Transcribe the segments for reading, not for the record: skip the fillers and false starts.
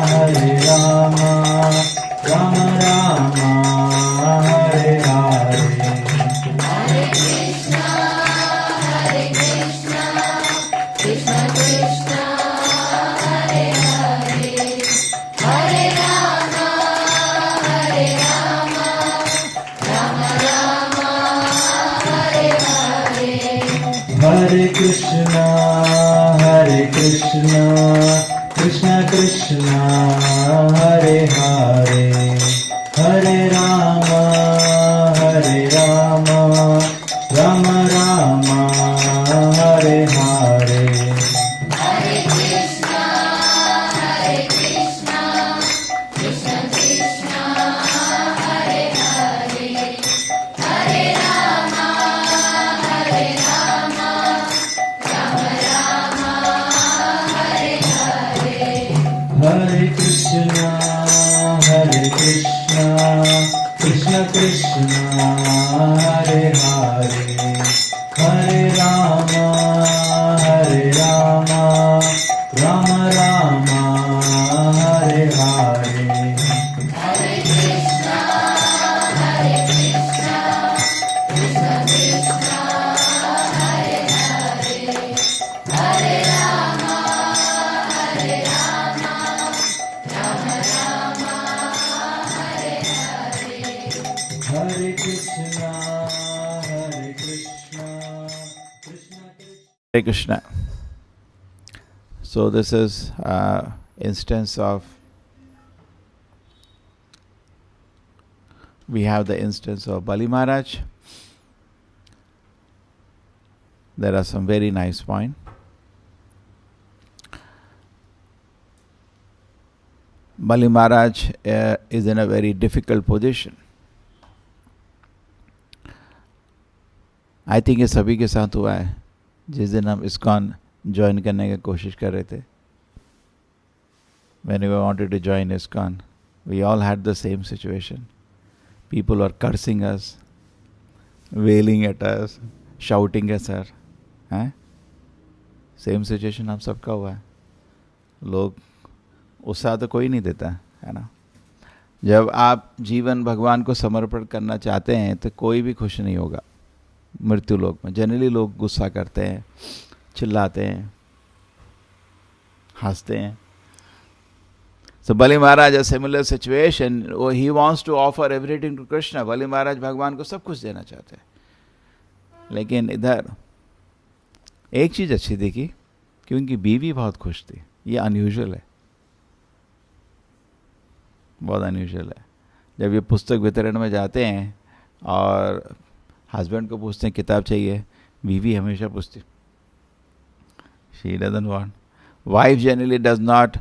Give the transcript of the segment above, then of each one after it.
Hare Rama, Rama Rama, Hare Hare. Hare Krishna, Krishna Krishna, Hare Hare, Hare Rama, Rama Rama, Hare Hare. Hare Krishna, Krishna Krishna, Hare Hare, Hare Rama, Rama Rama, Hare Hare. Hare Krishna, Krishna Krishna, Hare Hare, Hare Rama, Rama Rama, Hare Hare. Hare Krishna, Krishna Krishna, Hare Hare, Hare Rama, Rama Rama, Hare Hare. Hare Krishna, Krishna Krishna, Hare Hare, Hare Rama, Rama Rama, Hare Hare. Hare Krishna, Krishna Krishna. Hare Krishna. So this is instance of, we have the instance of Bali Maharaj. There are some very nice points. Bali Maharaj is in a very difficult position. I think ये सभी के साथ हुआ है जिस दिन हम ISKCON join करने की कोशिश कर रहे थे. When we wanted to join ISKCON, we all had the same situation. People were cursing us, wailing at us, shouting at us. हैं? Same situation हम सबका हुआ है. लोग उत्साह तो कोई नहीं देता है ना. जब आप जीवन भगवान को समर्पण करना चाहते हैं तो कोई भी खुश नहीं होगा. मृत्यु लोक में जनरली लोग गुस्सा करते हैं, चिल्लाते हैं, हंसते हैं. So Bali Maharaj, a similar situation, he wants to offer everything to Krishna. Bali Maharaj भगवान को सब कुछ देना चाहते हैं. लेकिन इधर एक चीज अच्छी देखी कि उनकी बीवी बहुत खुश थी. ये अनयूजुअल है, बहुत अनयूजुअल है. जब ये पुस्तक वितरण में जाते हैं और हस्बैंड को पूछते हैं किताब चाहिए, बीवी हमेशा पूछती. She doesn't want. Wife generally does not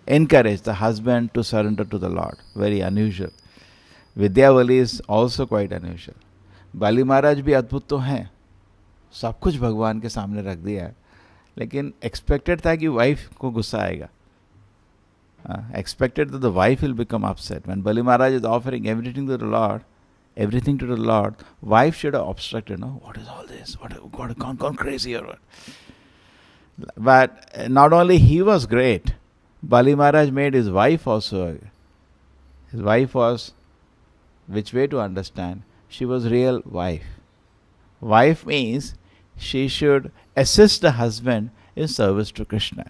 encourage the husband to surrender to the Lord. Very unusual. Vidyavali is also quite unusual. Bali Maharaj भी अद्भुत तो हैं, सब कुछ भगवान के सामने रख दिया है, लेकिन एक्सपेक्टेड था कि वाइफ को गुस्सा आएगा. Expected that the wife will become upset. When Bali Maharaj is offering everything to the Lord, wife should have obstructed. No, what is all this? What gone crazy or what? But not only he was great, Bali Maharaj made his wife also. His wife was, which way to understand? She was real wife. Wife means she should assist the husband in service to Krishna.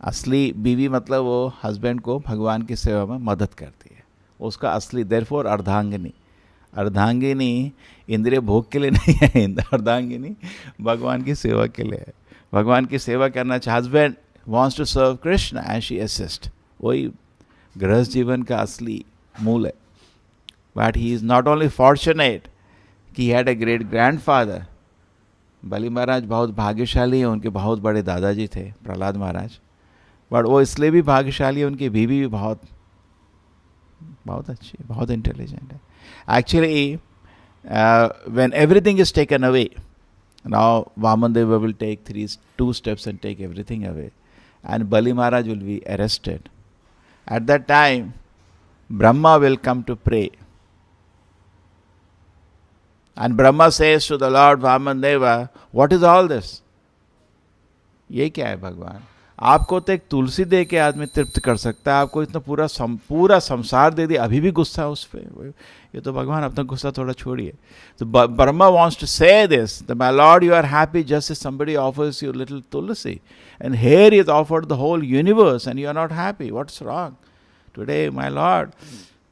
असली बीवी मतलब वो husband को भगवान की सेवा में मदद करती है. उसका असली देयरफॉर अर्धांगिनी. अर्धांगिनी इंद्रिय भोग के लिए नहीं है, अर्धांगिनी भगवान की सेवा के लिए है. भगवान की सेवा करना चाहिए. Husband wants to serve Krishna and she assists. वही गृहस्थ जीवन का असली मूल है. But he is not only fortunate कि he had a great grandfather. बलि महाराज बहुत भाग्यशाली हैं, उनके बहुत बड़े दादाजी थे प्रहलाद महाराज. बट वो इसलिए भी भाग्यशाली है, उनकी बीवी भी बहुत अच्छी है, बहुत इंटेलिजेंट है. Actually when everything is taken away, now Vamanadeva will take 2 steps and take everything away, and Bali Maharaj will be arrested. At that time, Brahma will come to pray. And Brahma says to the Lord Vamanadeva, what is all this? ये क्या है भगवान? आपको तो एक तुलसी दे के आदमी तृप्त कर सकता है, आपको इतना पूरा संसार दे दिया, अभी भी गुस्सा है उस पर। ये तो भगवान, अपना गुस्सा थोड़ा छोड़िए। तो Brahma wants to say this, that my Lord, you are happy just as somebody offers you little tulsi. And here he has offered the whole universe and you are not happy. What's wrong? Today, my Lord,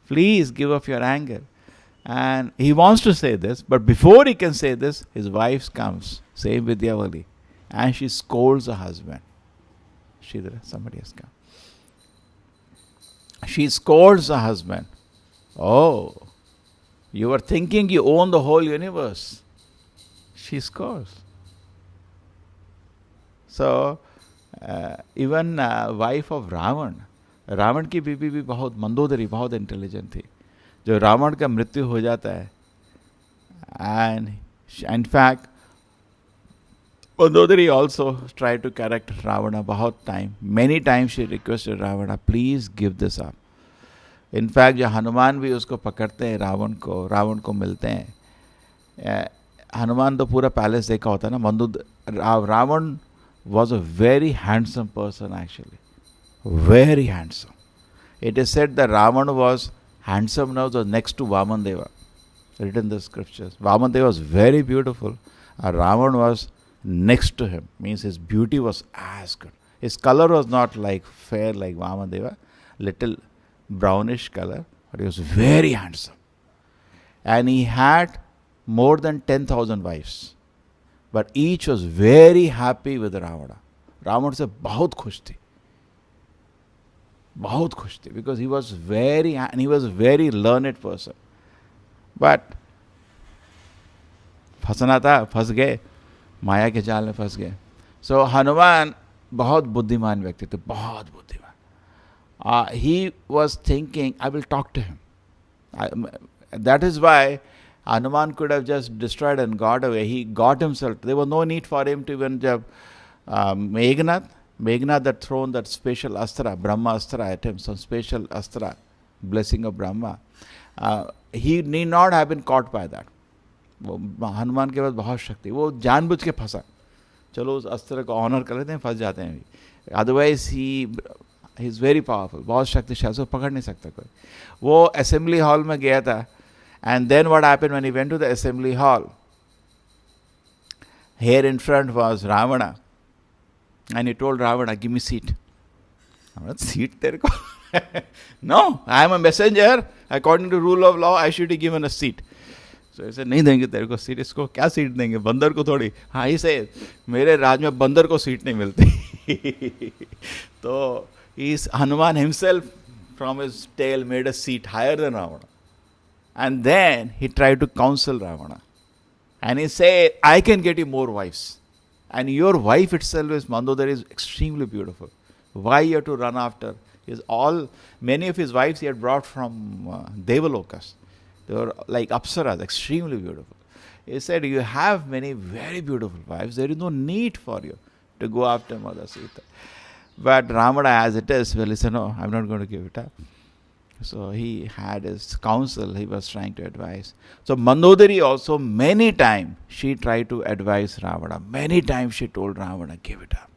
please give up your anger. And he wants to say this, but before he can say this, his wife comes, same Vidyavali, and she scolds her husband. Sridhara, somebody has come. She scolds her husband. Oh, you were thinking you own the whole universe. She scolds. So, even wife of Ravan, Ravan की बीवी भी बहुत मंदोदरी, बहुत intelligent थी। जो रावण का मृत्यु हो जाता है, and in fact Mandodari also tried to correct Ravana बहुत time. Many times she requested Ravana, please give this up. In fact, जो हनुमान भी उसको पकड़ते हैं रावण को मिलते हैं। हनुमान तो पूरा पैलेस देखा होता है ना। Ravan was a very handsome person actually. Very handsome. It is said that Ravan was handsome now, was next to Vamandeva. Written in the scriptures. Vamandeva was very beautiful. Ravan was next to him, means his beauty was as good. His color was not like fair like Vamadeva, little brownish color, but he was very handsome. And he had more than 10,000 wives, but each was very happy with Ravana. Ravana se bahut khush thi, because he was very learned person. But फंस गए, माया के जाल में फंस गए। सो हनुमान बहुत बुद्धिमान व्यक्ति थे, बहुत बुद्धिमान। He was thinking I will talk to him. That is why Hanuman could have just destroyed and got away. He got himself. There was no need for him to even jab Meghnad had thrown that special astra, Brahma astra at him, some special astra, blessing of Brahma. He need not have been caught by that. Hanuman के पास बहुत शक्ति, वो जानबूझ के फंसा। चलो उस अस्त्र को ऑनर कर लेते हैं, फंस जाते हैं भी। Otherwise he is very powerful, बहुत शक्तिशाली, उसको पकड़ नहीं सकता कोई। वो असेंबली हॉल में गया था, and then what happened when he went to the assembly hall, here in front was Ravana, and he told Ravana, give me seat. Seat तेरे को? No, I am a messenger. According to rule of law, I should be given a seat. So he said, नहीं देंगे तेरे को seat, इसको क्या seat देंगे, बंदर को थोड़ी। हाँ, he said, मेरे राज में बंदर को सीट नहीं मिलती। तो Hanuman himself from his tail made a seat higher than Ravana. And then he tried to counsel Ravana. And he said, I can get you more wives. And your wife itself is Mandodari, is extremely beautiful. Why you have to run after? Many of his wives he had brought from Devalokas. They were like Apsaras, extremely beautiful. He said, you have many very beautiful wives. There is no need for you to go after Mother Sita. But Ramana, as it is, well, he said, no, I'm not going to give it up. So he had his counsel, he was trying to advise. So Mandodari also, many times she tried to advise Ravana. Many times she told Ravana, give it up.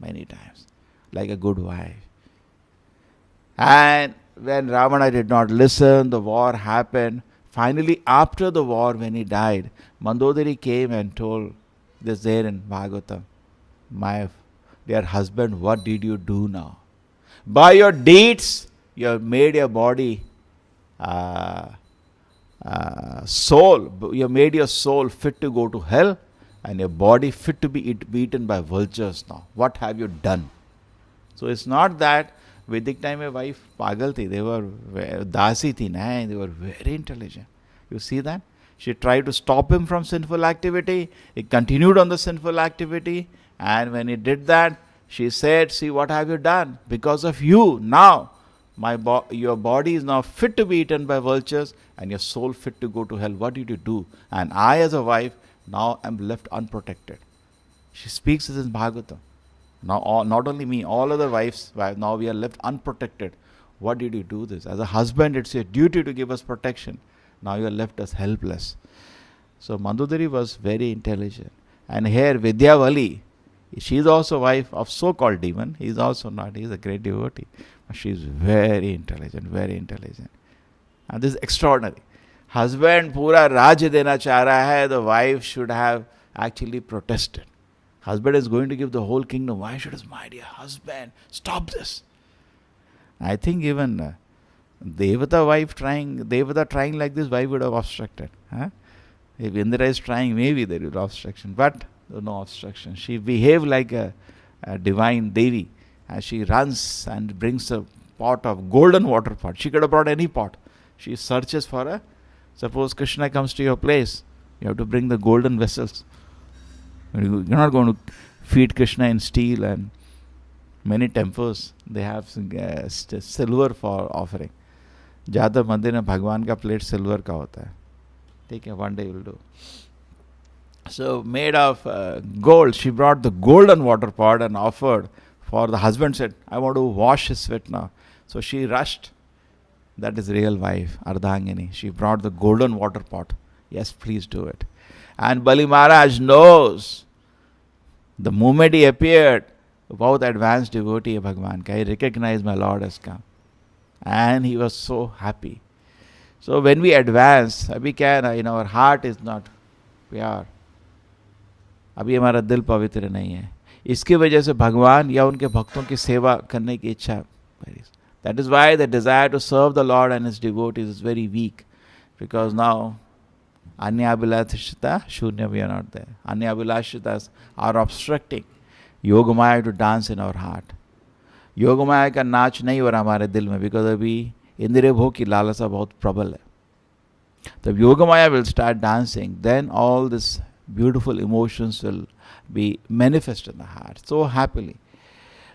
Many times. Like a good wife. And when Ravana did not listen, the war happened. Finally, after the war, when he died, Mandodari came and told this there in Bhagavatam, my dear husband, what did you do now? By your deeds, you have made your body soul, you have made your soul fit to go to hell and your body fit to be beaten by vultures now. What have you done? So it's not that Vedic time a wife pagal thi, they were dasi thi, they were very intelligent. You see that? She tried to stop him from sinful activity. He continued on the sinful activity, and when he did that, she said, see what have you done? Because of you now your body is now fit to be eaten by vultures and your soul fit to go to hell. What did you do? And I as a wife now am left unprotected. She speaks this in Bhagavatam. Now not only me, all other wives, now we are left unprotected. What did you do this? As a husband, it's your duty to give us protection. Now you are left as helpless. So Mandodari was very intelligent. And here Vidyavali, She is also wife of so-called demon. He is also not. He is a great devotee. But she is very intelligent, very intelligent. And this is extraordinary. Husband पूरा राज्य देना चाह रहा है. The wife should have actually protested. Husband is going to give the whole kingdom. Why should his my dear husband stop this? I think even Devata trying like this, why would have obstructed? Huh? If Indra is trying, maybe there is obstruction, but no obstruction. She behaved like a divine Devi, and she runs and brings a pot of golden water pot. She could have brought any pot. She searches for a. Suppose Krishna comes to your place, you have to bring the golden vessels. You're not going to feed Krishna in steel, and many temples they have silver for offering. ज़्यादा मंदिर में भगवान का plate silver का होता है. ठीक है, one day you'll do. So made of gold, she brought the golden water pot and offered for the husband. Said, I want to wash his sweat now. So she rushed. That is real wife, Ardhangini. She brought the golden water pot. Yes, please do it. And Bali Maharaj knows. The moment he appeared, बहुत advanced devotee है भगवान का. He recognized my Lord has come. And he was so happy. So when we advance, अभी क्या है ना, in our heart is not pure. अभी हमारा दिल पवित्र नहीं है. इसकी वजह से भगवान या उनके भक्तों की सेवा करने की इच्छा. That is why the desire to serve the Lord and His devotees is very weak. Because now, Anyabhilashita, Shunya, we are not there. Anyabhilashitas are obstructing Yogamaya to dance in our heart. Yogmaya का नाच नहीं हो रहा हमारे दिल में, because अभी इंद्रिय भोग की लालसा बहुत प्रबल है. तब Yogamaya will start dancing, then all this beautiful emotions will be manifest in the heart so happily.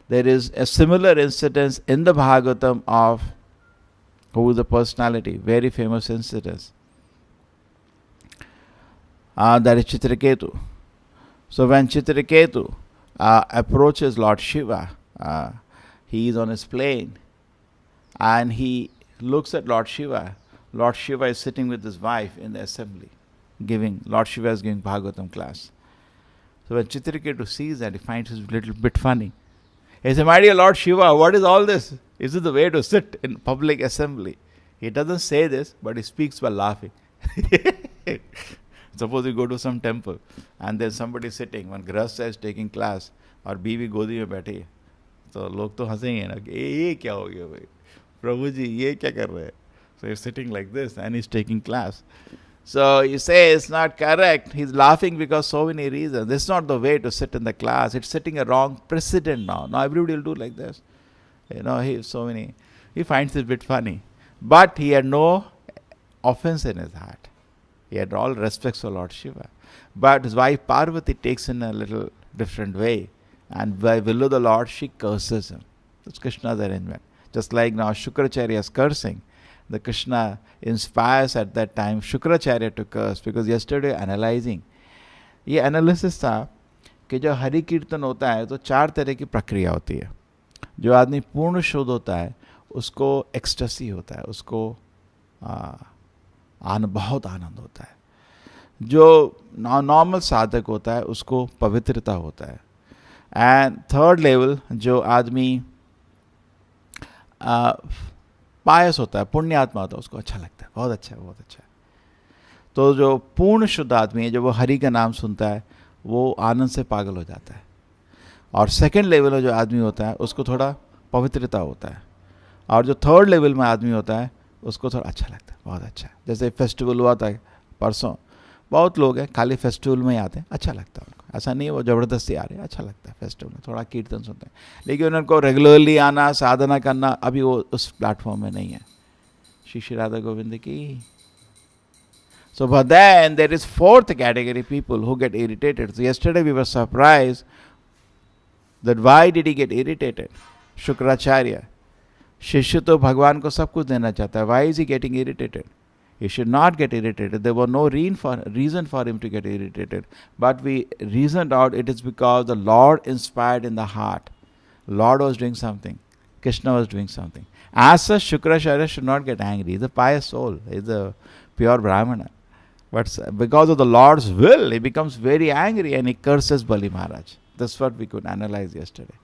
There is a similar incident in the Bhagavatam of who is a personality, very famous incident. That is Chitraketu. So when Chitraketu approaches Lord Shiva, he is on his plane and he looks at Lord Shiva. Lord Shiva is sitting with his wife in the assembly, Lord Shiva is giving Bhagavatam class. So when Chitraketu sees that, he finds it a little bit funny. He says, my dear Lord Shiva, what is all this? Is it the way to sit in public assembly? He doesn't say this, but he speaks while laughing. Suppose you go to some temple and there's somebody sitting, one grahastha is taking class और बीवी गोदी में बैठी है, तो लोग तो हंसेंगे ना कि ये क्या हो गया भाई, प्रभु जी ये क्या कर रहे हैं. So he's sitting like this and he's taking class. So you say it's not correct. He's laughing because so many reasons. This is not the way to sit in the class. It's setting a wrong precedent now. Now everybody will do like this. He finds it a bit funny. But he had no offense in his heart. He had all respect for Lord Shiva. But his wife Parvati takes in a little different way. And by will of the Lord, she curses him. That's Krishna's arrangement. Just like now Shukracharya is cursing. The Krishna inspires at that time Shukracharya to curse, because yesterday analyzing, ये analysis था कि जब हरि कीर्तन होता है तो 4 तरह की प्रक्रिया होती है. जो आदमी पूर्ण शुद्ध होता है उसको एक्सटेसी होता है, उसको बहुत आनंद होता है. जो नॉर्मल साधक होता है उसको पवित्रता होता है. एंड थर्ड लेवल, जो आदमी पायस होता है, पुण्य आत्मा होता है, उसको अच्छा लगता है, बहुत अच्छा है, बहुत अच्छा है. तो जो पूर्ण शुद्ध आदमी है, जब वो हरि का नाम सुनता है, वो आनंद से पागल हो जाता है. और सेकंड लेवल में जो आदमी होता है उसको थोड़ा पवित्रता होता है. और जो थर्ड लेवल में आदमी होता है उसको थोड़ा अच्छा लगता है, बहुत अच्छा है. जैसे फेस्टिवल हुआ था परसों, बहुत लोग हैं खाली फेस्टिवल में ही आते हैं, अच्छा लगता है उनको. ऐसा नहीं है वो ज़बरदस्ती आ रहे हैं, अच्छा लगता है फेस्टिवल में, थोड़ा कीर्तन सुनते हैं. लेकिन उनको रेगुलरली आना, साधना करना, अभी वो उस प्लेटफॉर्म में नहीं है. श्री राधा गोविंद की. So but then there is fourth category people who get irritated. So yesterday we were surprised that why did he get irritated? Shukracharya. शिष्य तो भगवान को सब कुछ देना चाहता है. Why is he getting irritated? He should not get irritated. There was no reason for him to get irritated. But we reasoned out it is because the Lord inspired in the heart. Lord was doing something. Krishna was doing something. As such, Shukracharya should not get angry. He is a pious soul. He is a pure Brahmana. But because of the Lord's will, he becomes very angry and he curses Bali Maharaj. That's what we could analyze yesterday.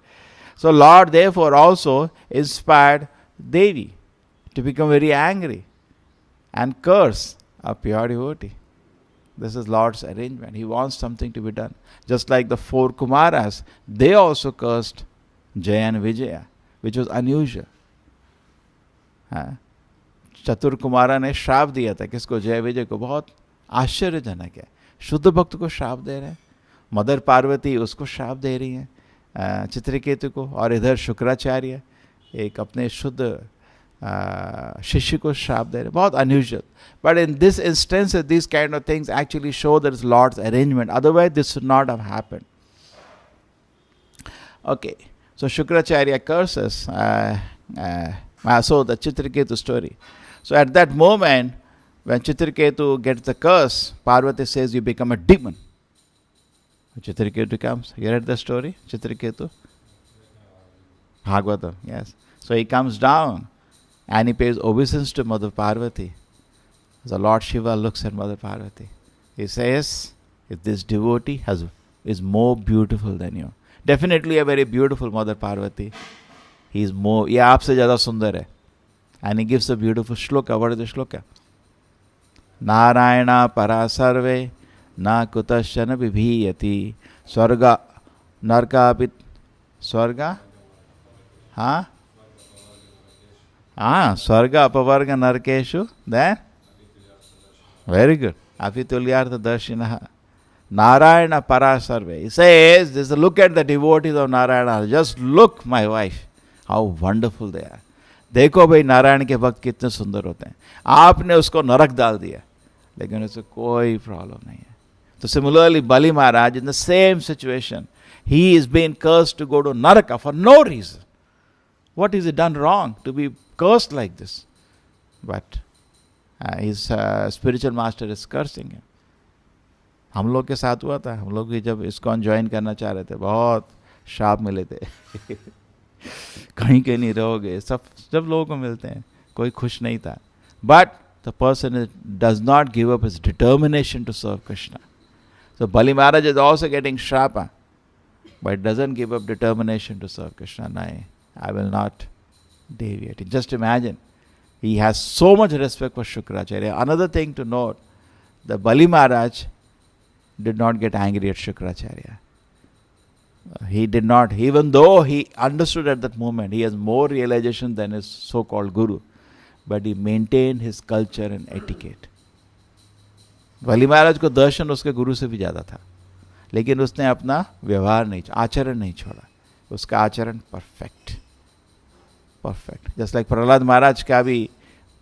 So Lord therefore also inspired Devi to become very angry and curse a pure devotee. This is Lord's arrangement. He wants something to be done. Just like the 4 Kumaras, they also cursed Jaya and Vijaya, which was unusual. चतुर कुमारा ने श्राप दिया था किसको? जय विजय को. बहुत आश्चर्यजनक है. शुद्ध भक्त को श्राप दे रहे हैं, मदर पार्वती उसको श्राप दे रही हैं चित्रकेतु को, और इधर शुक्राचार्य एक अपने शुद्ध शिष्य को श्राप दे रहे. बहुत unusual. But in this instance this kind of things actually show that is Lord's arrangement. Otherwise this should not have happened. Okay, so Shukracharya curses. So the Chitraketu story. So at that moment, when Chitraketu gets the curse, Parvati says, you become a demon. Chitraketu comes. You read the story? Chitraketu? Bhagavatam, yes. So he comes down and he pays obeisance to Mother Parvati. The Lord Shiva looks at Mother Parvati. He says, if this devotee is more beautiful than you. Definitely a very beautiful Mother Parvati. He is more, ये आपसे ज़्यादा सुंदर है. And he gives a beautiful shloka. What is the shloka? Narayana para sarve na kutashana vibhiyati swarga narka apit swarga swarga apavarga narkeshu. Then very good. Apitulyartha darshinaha. Narayana para sarve. He says, this is a look at the devotees of Narayana. Just look, my wife. How wonderful they are. देखो भाई नारायण के भक्त कितने सुंदर होते हैं. आपने उसको नरक डाल दिया, लेकिन उससे कोई प्रॉब्लम नहीं है. तो similarly Bali Maharaj in the same situation, he is been cursed to go to Naraka for no reason. What is it done wrong to be cursed like this? But his spiritual master is cursing him. हम लोग के साथ हुआ था. हम लोग भी जब ISKCON ज्वाइन करना चाह रहे थे, बहुत शाप मिले थे. कहीं कहीं नहीं रहोगे, सब जब लोगों को मिलते हैं, कोई खुश नहीं था. But the person does not give up his determination to serve Krishna. So Bali Maharaj is also getting श्रापा, but doesn't give up determination to serve Krishna. नहीं, I will not deviate. Just imagine, he has so much respect for Shukracharya. Another thing to note, the Bali Maharaj did not get angry at Shukracharya. He did not, even though he understood at that moment, he has more realization than his so-called guru, but he maintained his culture and etiquette. बलि महाराज को दर्शन उसके गुरु से भी ज़्यादा था, लेकिन उसने अपना व्यवहार नहीं, आचरण नहीं छोड़ा. उसका आचरण परफेक्ट. जस्ट लाइक प्रहलाद महाराज का भी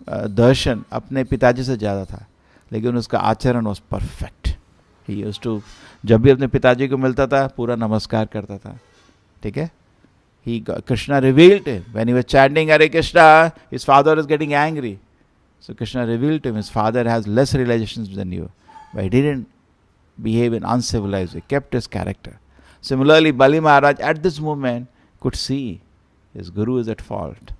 दर्शन अपने पिताजी से ज़्यादा था, लेकिन उसका आचरण was perfect. He used to, जब भी अपने पिताजी को मिलता था पूरा नमस्कार करता था. ठीक है. He Krishna revealed him when he was chanting Hare Krishna, his father is getting angry. So Krishna revealed to him, his father has less realizations than you, but he didn't behave in uncivilized way, kept his character. Similarly, Bali Maharaj at this moment could see his guru is at fault,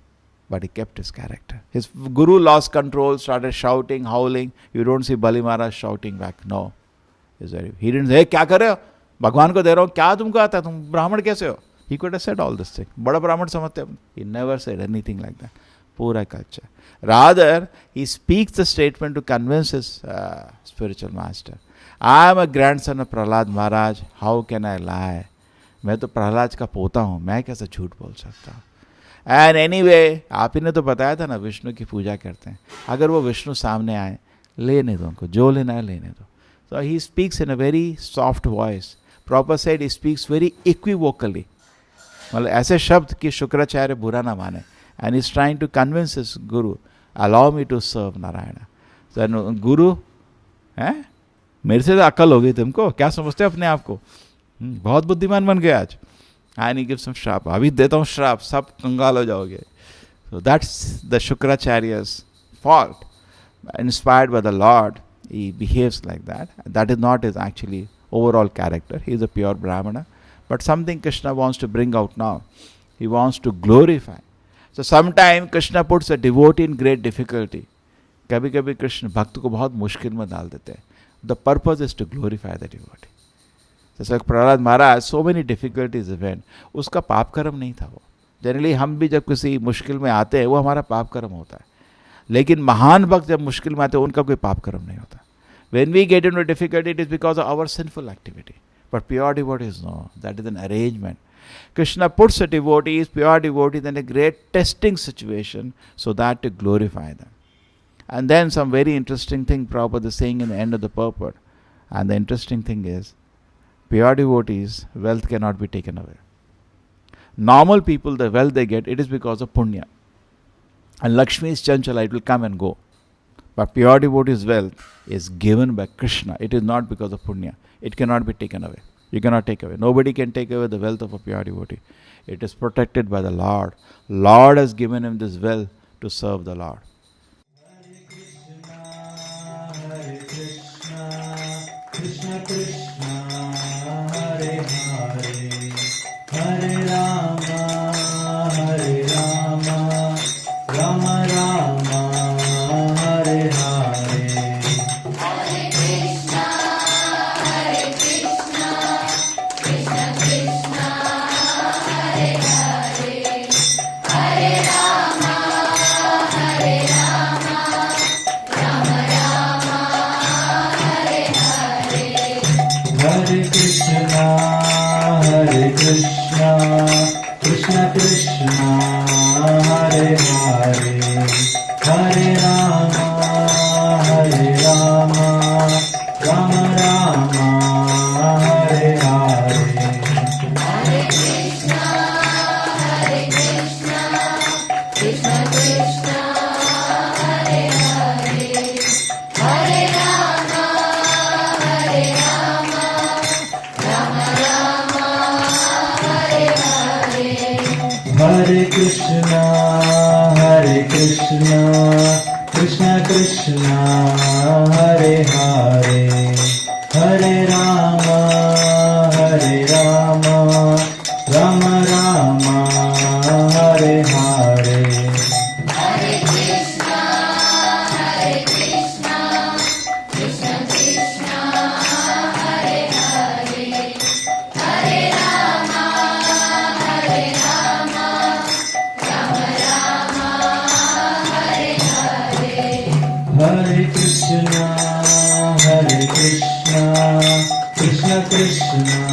but he kept his character. His guru lost control, started shouting, howling. You don't see Bali Maharaj shouting back. No. He didn't say, क्या कर रहे हो? भगवान को दे रहा हूँ, क्या तुमको आता है? तुम ब्राह्मण कैसे हो? He could have said all this thing. बड़ा ब्राह्मण समझते हैं. He never said anything like that. Pura culture. Rather, he speaks the statement to convince his spiritual master. I am a grandson of Prahlad Maharaj. How can I lie? मैं तो प्रहलाद का पोता हूँ, मैं कैसे झूठ बोल सकता हूँ? And anyway, आप ही ने तो बताया था ना, विष्णु की पूजा करते हैं. अगर वो विष्णु सामने आए, लेने दो उनको, जो लेना है लेने दो. So he speaks in a very soft voice. Prabhupada said he speaks very equivocally. मतलब ऐसे शब्द कि शुक्राचार्य बुरा ना माने. And he's trying to convince his guru, allow me to serve Narayana. So guru, मेरे से तो अक्ल हो गई तुमको, क्या समझते हो अपने आप को? बहुत बुद्धिमान बन गए आज. And he gives some श्राप. अभी देता हूँ श्राप, सब कंगाल हो जाओगे. So that's the Shukracharya's fault. Inspired by the Lord, he behaves like that. That is not his actually overall character. He is a pure Brahmana. But something Krishna wants to bring out now. He wants to glorify. So sometimes Krishna puts a devotee in great difficulty. कभी कभी कृष्ण भक्त को बहुत मुश्किल में डाल देते हैं. The purpose is to glorify the devotee. जैसे प्रहलाद महाराज, सो मेनी डिफिकल्टीज इवेंट, उसका पाप कर्म नहीं था वो। जनरली हम भी जब किसी मुश्किल में आते हैं वो हमारा पाप कर्म होता है, लेकिन महान भक्त जब मुश्किल में आते हैं उनका कोई पाप कर्म नहीं होता। When we get into difficulty, it is because of our sinful activity. But pure devotees, no, that is an arrangement. Krishna puts a devotees, pure devotees, in a great testing situation so that to glorify them. And then some very interesting thing Prabhupada is saying in the end of the purport. And the interesting thing is, pure devotees, wealth cannot be taken away. Normal people, the wealth they get, it is because of punya. And Lakshmi is chanchala, it will come and go. But pure devotees' wealth is given by Krishna. It is not because of punya. It cannot be taken away. You cannot take away. Nobody can take away the wealth of a pure devotee. It is protected by the Lord. Lord has given him this wealth to serve the Lord. Hare Krishna, Krishna Krishna, Hare Hare, Hare Rama, Hare Rama, Rama Rama, Hare Hare. Hare Krishna, Krishna Krishna, Hare Hare, Hare Rama, Rama Rama, Hare Hare. Hare Krishna, Krishna Krishna, Hare Hare, Hare Rama, Rama Rama, Hare Hare. Hare Krishna, Krishna Krishna, Hare Hare, Hare Rama, Rama Rama, Hare Hare. Hare Krishna, Krishna Krishna, Hare Hare, Hare Rama, Rama Rama, Hare Hare. Hare Krishna, Krishna Krishna, Hare Hare, Hare Rama, Rama Rama, Hare Hare. Hare Krishna, Krishna Krishna,